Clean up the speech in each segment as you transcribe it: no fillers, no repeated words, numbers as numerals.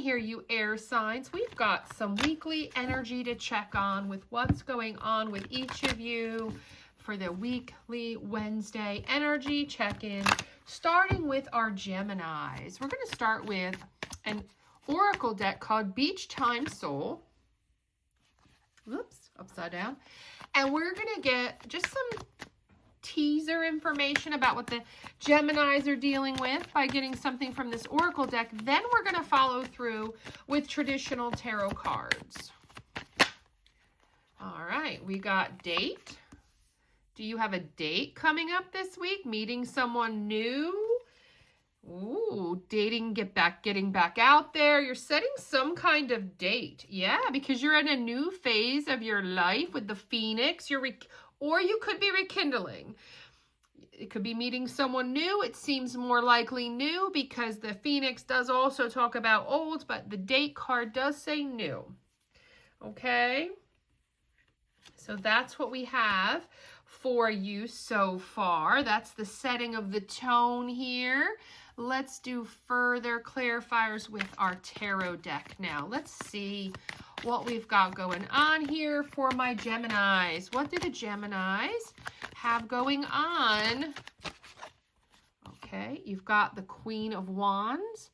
here, you air signs. We've got some weekly energy to check on with what's going on with each of you for the weekly Wednesday energy check-in, starting with our Geminis. We're going to start with an oracle deck called Beach Time Soul. Whoops, upside down. And we're going to get just some teaser information about what the Geminis are dealing with by getting something from this oracle deck. Then we're going to follow through with traditional tarot cards. All right, we got date. Do you have a date coming up this week? Meeting someone new? Ooh, dating, getting back out there. You're setting some kind of date. Yeah, because you're in a new phase of your life with the Phoenix. Or you could be rekindling. It could be meeting someone new. It seems more likely new because the Phoenix does also talk about old, but the date card does say new. Okay? So that's what we have for you so far. That's the setting of the tone here. Let's do further clarifiers with our tarot deck now. Let's see what we've got going on here for my Geminis. What do the Geminis have going on? Okay, you've got the Queen of Wands.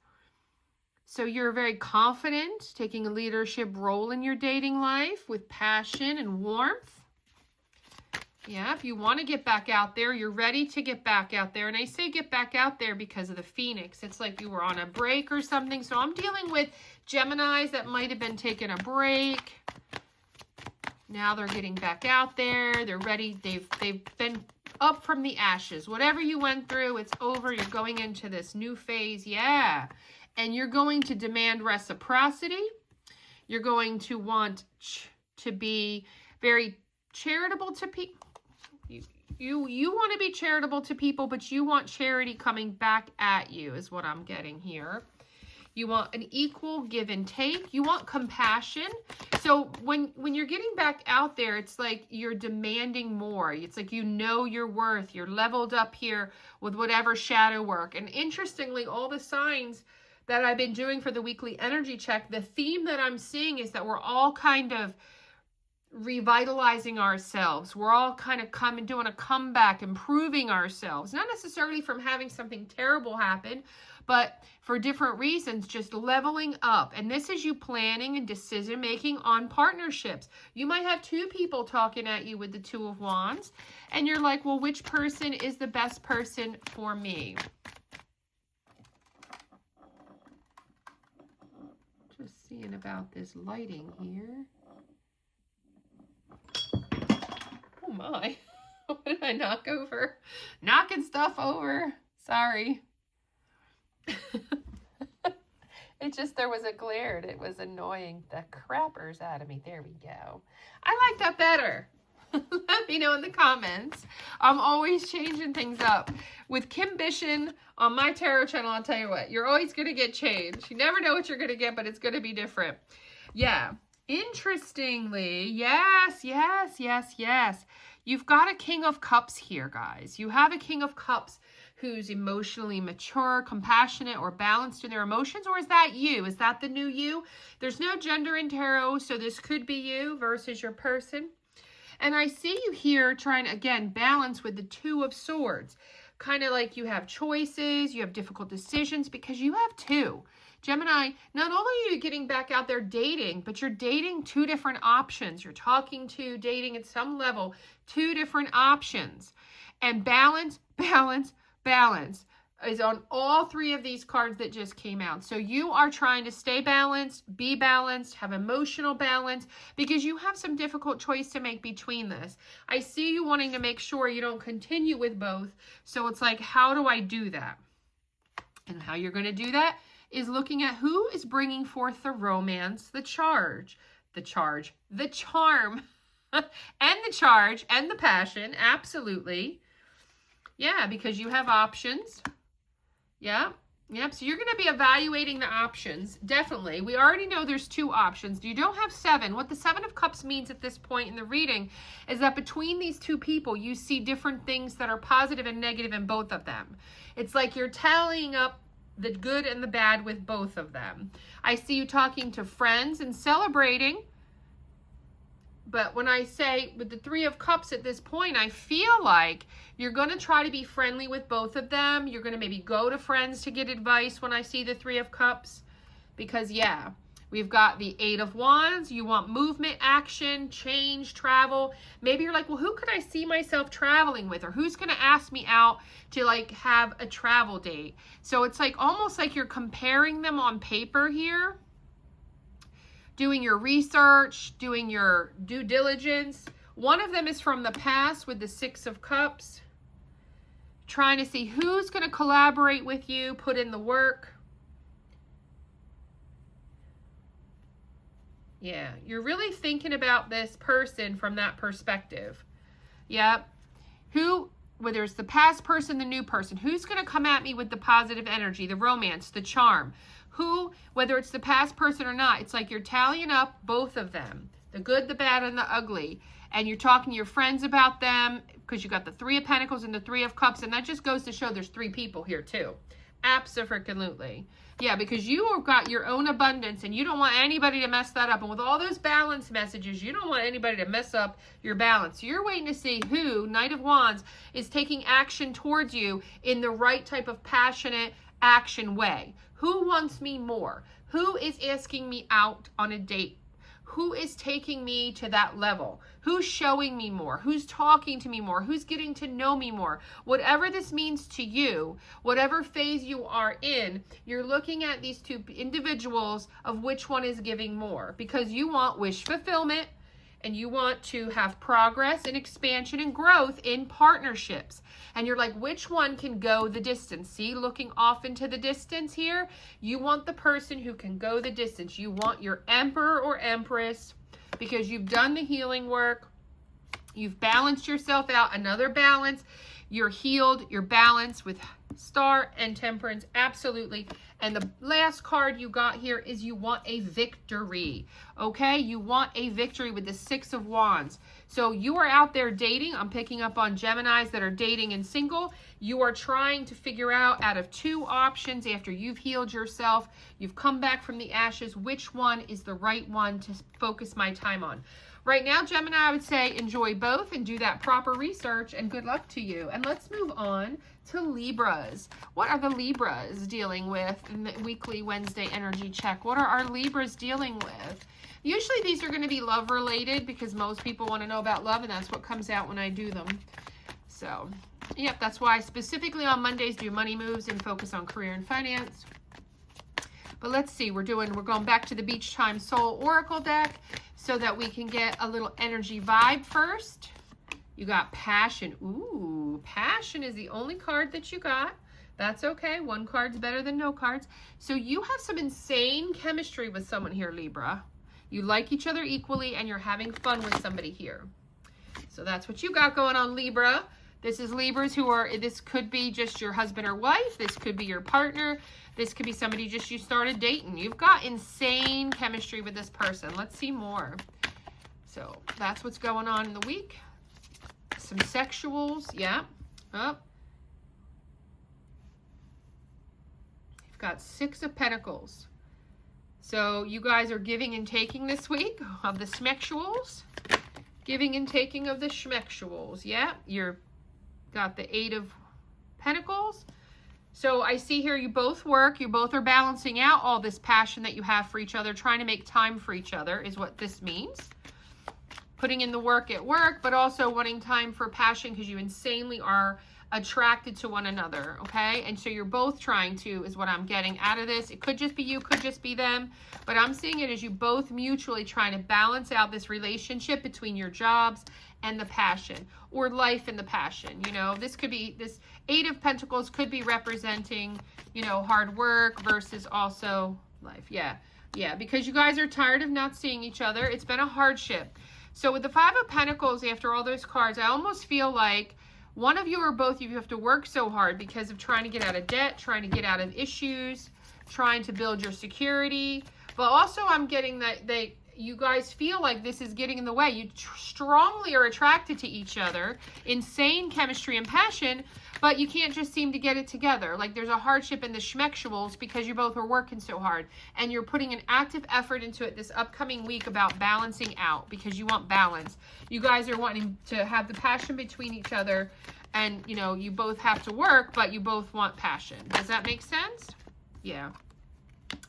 So you're very confident, taking a leadership role in your dating life with passion and warmth. Yeah, if you want to get back out there, you're ready to get back out there. And I say get back out there because of the Phoenix. It's like you were on a break or something. So I'm dealing with Geminis that might have been taking a break. Now they're getting back out there. They're ready. They've been up from the ashes. Whatever you went through, it's over. You're going into this new phase. Yeah. And you're going to demand reciprocity. You're going to want to be very charitable to people. You want to be charitable to people, but you want charity coming back at you is what I'm getting here. You want an equal give and take. You want compassion. So when you're getting back out there, it's like you're demanding more. It's like you know your worth. You're leveled up here with whatever shadow work. And interestingly, all the signs that I've been doing for the weekly energy check, the theme that I'm seeing is that we're all kind of revitalizing ourselves. We're all kind of doing a comeback, improving ourselves, not necessarily from having something terrible happen, but for different reasons, just leveling up. And this is you planning and decision making on partnerships. You might have two people talking at you with the Two of Wands, and you're like, well, which person is the best person for me? Just seeing about this lighting here. Oh my, what did I knock over? Knocking stuff over. Sorry. There was a glare and it was annoying the crappers out of me. There we go. I like that better. Let me know in the comments. I'm always changing things up. With Kimbition on my tarot channel, I'll tell you what, you're always going to get changed. You never know what you're going to get, but it's going to be different. Yeah. Interestingly, yes. You've got a King of Cups here, guys. You have a King of Cups who's emotionally mature, compassionate, or balanced in their emotions. Or is that you? Is that the new you? There's no gender in tarot, so this could be you versus your person. And I see you here trying to, again, balance with the Two of Swords. Kind of like you have choices, you have difficult decisions because you have two. Gemini, not only are you getting back out there dating, but you're dating two different options. You're talking to, dating at some level, two different options. And balance is on all three of these cards that just came out. So you are trying to stay balanced, be balanced, have emotional balance, because you have some difficult choice to make between this. I see you wanting to make sure you don't continue with both. So it's like, how do I do that? And how you're going to do that is looking at who is bringing forth the romance, the charm, and the charge, and the passion. Absolutely. Yeah, because you have options. Yeah. Yep. So you're going to be evaluating the options. Definitely. We already know there's two options. You don't have seven. What the Seven of Cups means at this point in the reading is that between these two people, you see different things that are positive and negative in both of them. It's like you're tallying up the good and the bad with both of them. I see you talking to friends and celebrating. But when I say with the Three of Cups at this point, I feel like you're going to try to be friendly with both of them. You're going to maybe go to friends to get advice when I see the Three of Cups. Because, yeah, we've got the Eight of Wands. You want movement, action, change, travel. Maybe you're like, well, who could I see myself traveling with? Or who's going to ask me out to, like, have a travel date? So it's like almost like you're comparing them on paper here. Doing your research, doing your due diligence. One of them is from the past with the Six of Cups. Trying to see who's going to collaborate with you, put in the work. Yeah, you're really thinking about this person from that perspective. Yep. Whether it's the past person, the new person, who's going to come at me with the positive energy, the romance, the charm? Whether it's the past person or not, it's like you're tallying up both of them, the good, the bad, and the ugly. And you're talking to your friends about them because you got the Three of Pentacles and the Three of Cups. And that just goes to show there's three people here too. Abso-freaking-lutely. Yeah, because you have got your own abundance and you don't want anybody to mess that up. And with all those balance messages, you don't want anybody to mess up your balance. You're waiting to see who, Knight of Wands, is taking action towards you in the right type of passionate action way. Who wants me more? Who is asking me out on a date? Who is taking me to that level? Who's showing me more? Who's talking to me more? Who's getting to know me more? Whatever this means to you, whatever phase you are in, you're looking at these two individuals of which one is giving more, because you want wish fulfillment and you want to have progress and expansion and growth in partnerships. And you're like, which one can go the distance? See, looking off into the distance here, you want the person who can go the distance. You want your Emperor or Empress because you've done the healing work. You've balanced yourself out. Another balance. You're healed. You're balanced with Star and Temperance. Absolutely. And the last card you got here is you want a victory. Okay? You want a victory with the Six of Wands. So you are out there dating. I'm picking up on Geminis that are dating and single. You are trying to figure out of two options after you've healed yourself, you've come back from the ashes, which one is the right one to focus my time on. Right now, Gemini, I would say enjoy both and do that proper research, and good luck to you. And let's move on to Libras. What are the Libras dealing with in the weekly Wednesday energy check? What are our Libras dealing with? Usually these are going to be love related because most people want to know about love, and that's what comes out when I do them. So, yep, that's why I specifically on Mondays do money moves and focus on career and finance. But let's see, we're going back to the Beach Time Soul Oracle deck so that we can get a little energy vibe first. You got Passion. Ooh, Passion is the only card that you got. That's okay. One card's better than no cards. So you have some insane chemistry with someone here, Libra. You like each other equally and you're having fun with somebody here. So that's what you got going on, Libra. This is Libras this could be just your husband or wife. This could be your partner. This could be somebody just you started dating. You've got insane chemistry with this person. Let's see more. So that's what's going on in the week. Some sexuals. Yeah. Oh. You've got Six of Pentacles. So you guys are giving and taking this week of the schmexuals. Giving and taking of the schmexuals. Yeah. You're got the Eight of Pentacles. So I see here you both work. You both are balancing out all this passion that you have for each other. Trying to make time for each other is what this means. Putting in the work at work, but also wanting time for passion because you insanely are attracted to one another, okay? And so you're both trying to, is what I'm getting out of this. It could just be you, could just be them, but I'm seeing it as you both mutually trying to balance out this relationship between your jobs and the passion, or life and the passion. You know, this could be, this Eight of Pentacles could be representing, you know, hard work versus also life. Yeah, because you guys are tired of not seeing each other. It's been a hardship. So with the Five of Pentacles, after all those cards, I almost feel like one of you or both of you have to work so hard because of trying to get out of debt, trying to get out of issues, trying to build your security. But also I'm getting that you guys feel like this is getting in the way. You strongly are attracted to each other, insane chemistry and passion, but you can't just seem to get it together. Like there's a hardship in the schmexuals because you both are working so hard and you're putting an active effort into it this upcoming week about balancing out because you want balance. You guys are wanting to have the passion between each other and, you know, you both have to work, but you both want passion. Does that make sense? Yeah.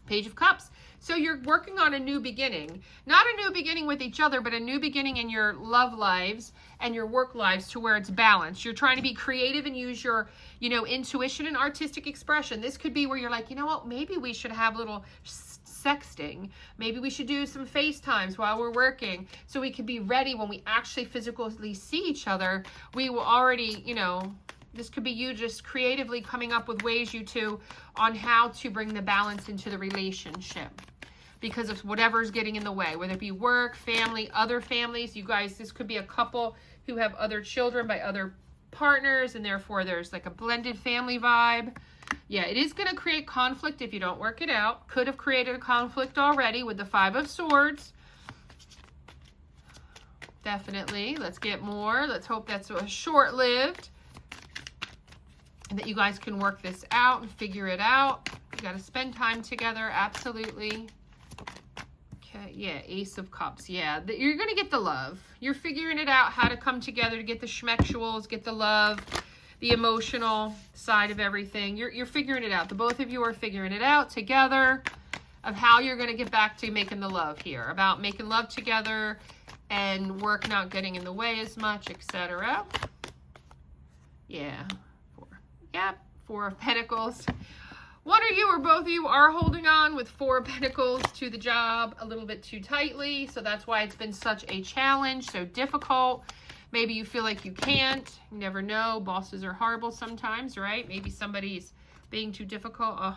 Page of Cups. So you're working on a new beginning. Not a new beginning with each other, but a new beginning in your love lives and your work lives to where it's balanced. You're trying to be creative and use your, you know, intuition and artistic expression. This could be where you're like, you know what, maybe we should have a little sexting. Maybe we should do some FaceTimes while we're working so we could be ready when we actually physically see each other. We will already, you know, this could be you just creatively coming up with ways you two on how to bring the balance into the relationship because of whatever's getting in the way, whether it be work, family, other families. You guys, this could be a couple who have other children by other partners, and therefore there's like a blended family vibe. Yeah, it is going to create conflict if you don't work it out. Could have created a conflict already with the Five of Swords. Definitely. Let's get more. Let's hope that's short-lived and that you guys can work this out and figure it out. You got to spend time together. Absolutely. Okay, yeah, Ace of Cups. Yeah, you're going to get the love. You're figuring it out how to come together to get the schmexuals, get the love, the emotional side of everything. You're figuring it out. The both of you are figuring it out together of how you're going to get back to making the love here, about making love together and work not getting in the way as much, etc. Yeah. Yep, Four of Pentacles. One of you or both of you are holding on with Four of Pentacles to the job a little bit too tightly. So that's why it's been such a challenge, so difficult. Maybe you feel like you can't. You never know. Bosses are horrible sometimes, right? Maybe somebody's being too difficult.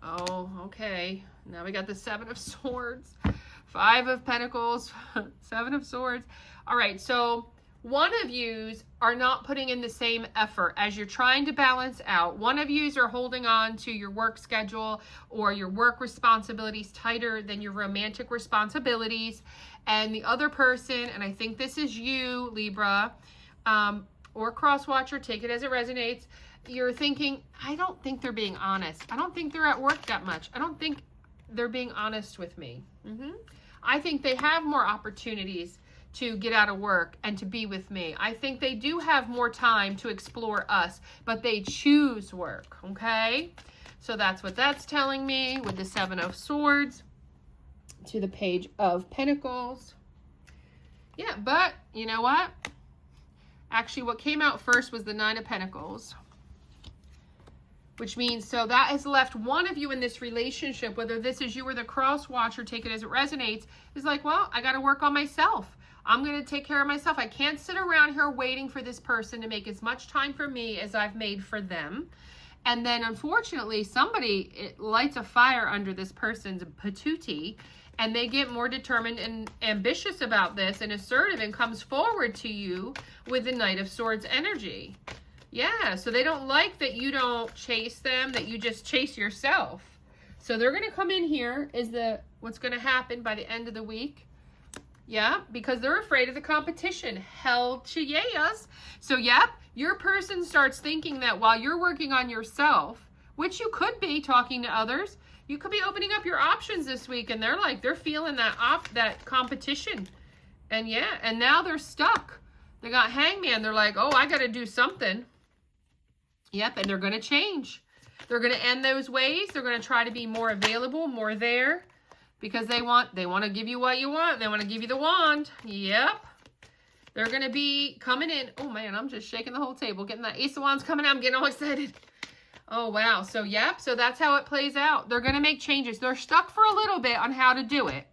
Oh, okay. Now we got the Seven of Swords, Five of Pentacles, Seven of Swords. All right, so one of yous are not putting in the same effort as you're trying to balance out. One of yous are holding on to your work schedule or your work responsibilities tighter than your romantic responsibilities. And the other person, and I think this is you, Libra, or cross-watcher, take it as it resonates, you're thinking, I don't think they're being honest. I don't think they're at work that much. I don't think they're being honest with me. I think they have more opportunities to get out of work and to be with me. I think they do have more time to explore us, but they choose work, okay? So that's what that's telling me with the Seven of Swords to the Page of Pentacles. Yeah, but you know what? Actually, what came out first was the Nine of Pentacles, which means, so that has left one of you in this relationship, whether this is you or the cross watcher, take it as it resonates, is like, well, I got to work on myself. I'm going to take care of myself. I can't sit around here waiting for this person to make as much time for me as I've made for them. And then, unfortunately, somebody lights a fire under this person's patootie, and they get more determined and ambitious about this and assertive and comes forward to you with the Knight of Swords energy. Yeah, so they don't like that you don't chase them, that you just chase yourself. So they're going to come in here is what's going to happen by the end of the week. Yeah, because they're afraid of the competition. Hell to yes. So, yep, your person starts thinking that while you're working on yourself, which you could be talking to others, you could be opening up your options this week, and they're feeling that competition. And yeah, and now they're stuck. They got Hangman. They're like, oh, I got to do something. Yep, and they're going to change. They're going to end those ways. They're going to try to be more available, more there. Because they want to give you what you want. They want to give you the wand. Yep. They're going to be coming in. Oh, man, I'm just shaking the whole table. Getting that Ace of Wands coming out. I'm getting all excited. Oh, wow. So, yep. So, that's how it plays out. They're going to make changes. They're stuck for a little bit on how to do it.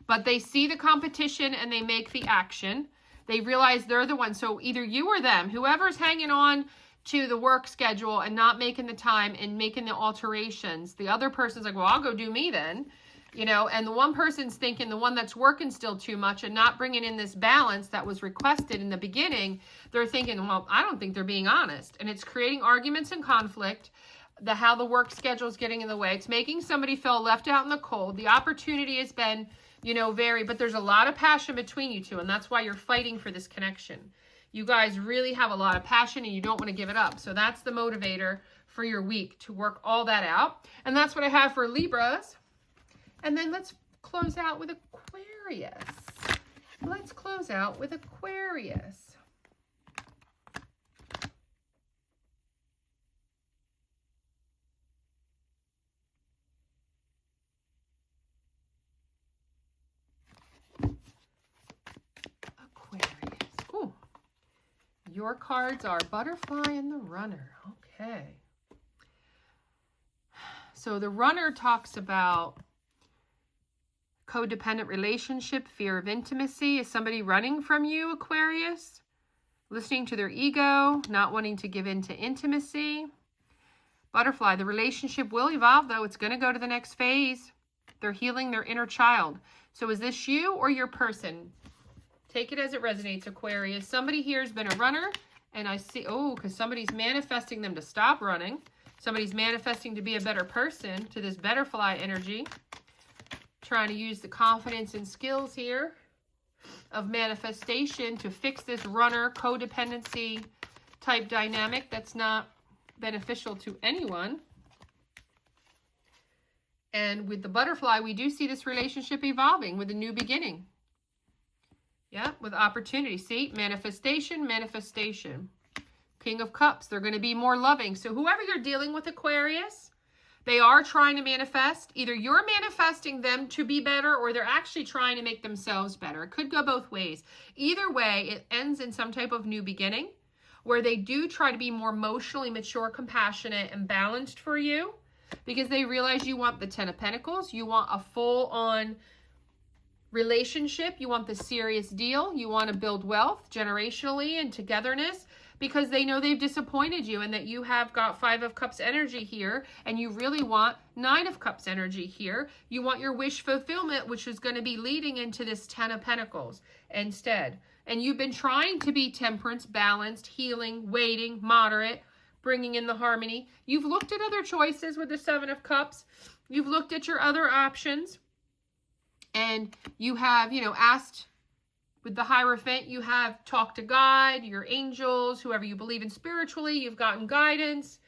But they see the competition and they make the action. They realize they're the one. So, either you or them, whoever's hanging on to the work schedule and not making the time and making the alterations, the other person's like, well, I'll go do me then. You know, and the one person's thinking the one that's working still too much and not bringing in this balance that was requested in the beginning, they're thinking, well, I don't think they're being honest. And it's creating arguments and conflict, how the work schedule is getting in the way. It's making somebody feel left out in the cold. The opportunity has been, you know, but there's a lot of passion between you two, and that's why you're fighting for this connection. You guys really have a lot of passion and you don't want to give it up. So that's the motivator for your week, to work all that out. And that's what I have for Libras. And then let's close out with Aquarius. Let's close out with Aquarius. Aquarius. Ooh. Your cards are Butterfly and the Runner. Okay. So the Runner talks about codependent relationship, fear of intimacy. Is somebody running from you, Aquarius? Listening to their ego, not wanting to give in to intimacy. Butterfly, the relationship will evolve, though. It's going to go to the next phase. They're healing their inner child. So is this you or your person? Take it as it resonates, Aquarius. Somebody here has been a runner, and I see, oh, because somebody's manifesting them to stop running. Somebody's manifesting to be a better person, to this butterfly energy. Trying to use the confidence and skills here of manifestation to fix this runner codependency type dynamic that's not beneficial to anyone. And with the butterfly, we do see this relationship evolving with a new beginning. Yeah, with opportunity. See, manifestation, manifestation. King of Cups, they're going to be more loving. So whoever you're dealing with, Aquarius, they are trying to manifest. Either you're manifesting them to be better, or they're actually trying to make themselves better. It could go both ways. Either way, it ends in some type of new beginning where they do try to be more emotionally mature, compassionate, and balanced for you, because they realize you want the Ten of Pentacles. You want a full-on relationship. You want the serious deal. You want to build wealth generationally and togetherness, because they know they've disappointed you and that you have got Five of Cups energy here, and you really want Nine of Cups energy here. You want your wish fulfillment, which is going to be leading into this Ten of Pentacles instead. And you've been trying to be temperance, balanced, healing, waiting, moderate, bringing in the harmony. You've looked at other choices with the Seven of Cups. You've looked at your other options, and you have, asked. With the Hierophant, you have talked to God, your angels, whoever you believe in spiritually. You've gotten guidance.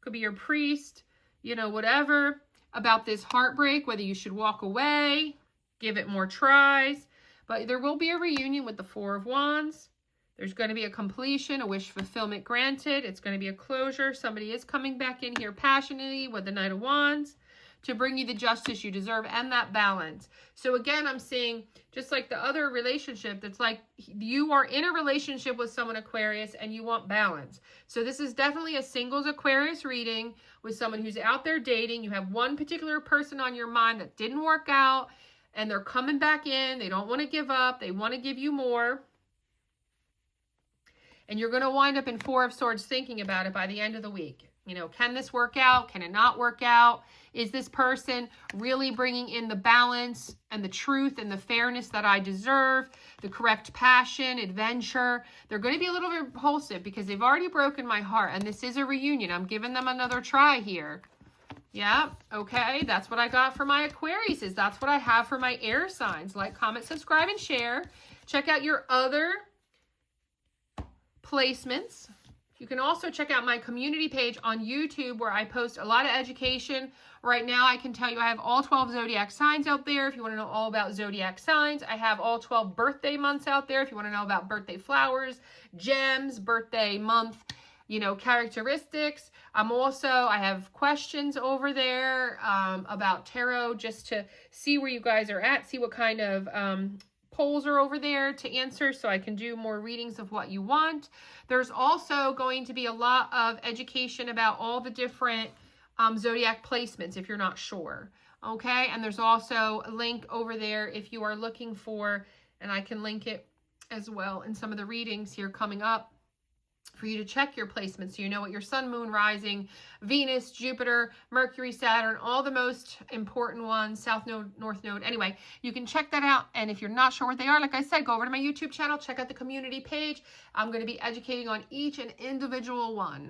Could be your priest, whatever, about this heartbreak, whether you should walk away, give it more tries. But there will be a reunion with the Four of Wands. There's going to be a completion, a wish fulfillment granted. It's going to be a closure. Somebody is coming back in here passionately with the Knight of Wands to bring you the justice you deserve and that balance. So again, I'm seeing, just like the other relationship, that's like you are in a relationship with someone, Aquarius, and you want balance. So this is definitely a singles Aquarius reading with someone who's out there dating. You have one particular person on your mind that didn't work out, and they're coming back in. They don't want to give up. They want to give you more. And you're going to wind up in Four of Swords thinking about it by the end of the week. Can this work out? Can it not work out? Is this person really bringing in the balance and the truth and the fairness that I deserve? The correct passion, adventure. They're going to be a little bit impulsive because they've already broken my heart. And this is a reunion. I'm giving them another try here. Yeah, okay. That's what I got for my Aquariuses. That's what I have for my air signs. Like, comment, subscribe, and share. Check out your other placements. You can also check out my community page on YouTube, where I post a lot of education. Right now, I can tell you I have all 12 zodiac signs out there. If you want to know all about zodiac signs, I have all 12 birthday months out there. If you want to know about birthday flowers, gems, birthday month, characteristics. I have questions over there about tarot, just to see where you guys are at, see what kind of polls are over there to answer, so I can do more readings of what you want. There's also going to be a lot of education about all the different zodiac placements if you're not sure. Okay, and there's also a link over there if you are looking for, and I can link it as well in some of the readings here coming up, for you to check your placements so you know what your sun, moon, rising, Venus, Jupiter, Mercury, Saturn, all the most important ones, South Node, North Node. Anyway, you can check that out. And if you're not sure what they are, like I said, go over to my YouTube channel, check out the community page. I'm going to be educating on each and individual one.